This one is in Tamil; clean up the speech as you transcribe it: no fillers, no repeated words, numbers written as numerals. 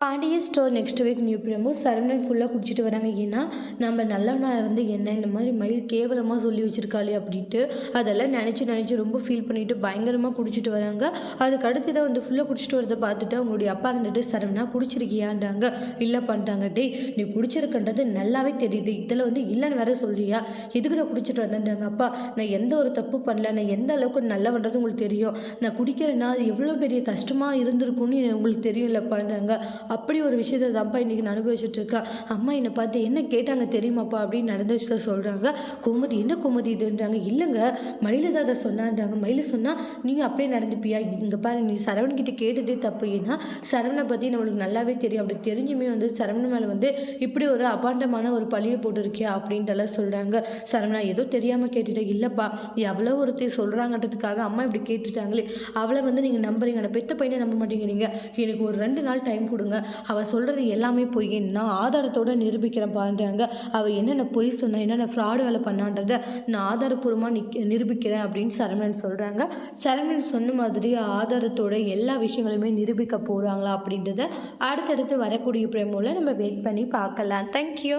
Pandian store next week new promo. Saravanan ஃபுல்லாக குடிச்சிட்டு வராங்க. ஏன்னா நம்ம நல்லவனா இருந்து என்ன இந்த மாதிரி மயில் கேவலமாக சொல்லி வச்சிருக்காளே அப்படின்ட்டு அதெல்லாம் நினச்சி ரொம்ப ஃபீல் பண்ணிட்டு பயங்கரமாக குடிச்சிட்டு வராங்க. அதுக்கு அடுத்து தான் வந்து ஃபுல்லாக குடிச்சிட்டு வரதை பார்த்துட்டு அவங்களுடைய அப்பா இருந்துட்டு, சரவணா குடிச்சிருக்கியான்றாங்க. இல்லை பண்ணிட்டாங்க. டேய், நீ குடிச்சிருக்கன்றது நல்லாவே தெரியுது, இதில் வந்து இல்லைன்னு வேற சொல்றியா, எதுக்கு நான் குடிச்சிட்டு வந்தேன்றாங்க. அப்பா, நான் எந்த ஒரு தப்பு பண்ணல, நான் எந்த அளவுக்கு நல்லவன்றது உங்களுக்கு தெரியும், நான் குடிக்கிறேன்னா அது எவ்வளோ பெரிய கஷ்டமாக இருந்திருக்கும்னு உங்களுக்கு தெரியும் இல்லைப்பான்றாங்க. அப்படி ஒரு விஷயத்தை தான்ப்பா இன்றைக்கி நான் அனுபவிச்சுட்டு இருக்கேன். அம்மா என்னை பார்த்து என்ன கேட்டாங்க தெரியுமாப்பா அப்படின்னு நடந்த விஷயத்த சொல்கிறாங்க. கோமதி, என்ன கோமதி இதுன்றாங்க. இல்லைங்க, மயில தான் அதை சொன்னான்றாங்க. மயில சொன்னால் நீங்கள் அப்படியே நடந்துப்பியா? இங்கே பாரு, நீ சரவணன்கிட்ட கேட்டதே தப்பு. ஏன்னா சரவணை பற்றி நம்மளுக்கு நல்லாவே தெரியும். அப்படி தெரிஞ்சுமே வந்து சரவணன் மேலே வந்து இப்படி ஒரு அபாண்டமான ஒரு பழியை போட்டிருக்கியா அப்படின்ட்டுலாம் சொல்கிறாங்க. சரவணா, ஏதோ தெரியாமல் கேட்டுட்டேன். இல்லைப்பா, எவ்வளோ ஒருத்தர் சொல்கிறாங்கன்றதுக்காக அம்மா இப்படி கேட்டுட்டாங்களே, அவளை வந்து நீங்கள் நம்புறீங்க, நான் பெத்த பையனை நம்ப மாட்டேங்கிறீங்க. எனக்கு ஒரு 2 நாள் டைம் கொடுங்க, அவள் சொல்கிறது எல்லாமே பொய், நான் ஆதாரத்தோடு நிரூபிக்கிறேன் பாருன்றாங்க. அவள் என்னென்ன பொய் சொன்னா, என்னென்ன ஃப்ராடு வேலை பண்ணான்றதை நான் ஆதாரப்பூர்வமாக நிரூபிக்கிறேன் அப்படின்னு சரவணன் சொல்கிறாங்க. சரவணன் சொன்ன மாதிரி ஆதாரத்தோட எல்லா விஷயங்களுமே நிரூபிக்க போகிறாங்களா அப்படின்றத அடுத்தடுத்து வரக்கூடிய பிரேமோவில் நம்ம வெயிட் பண்ணி பார்க்கலாம். தேங்க்யூ.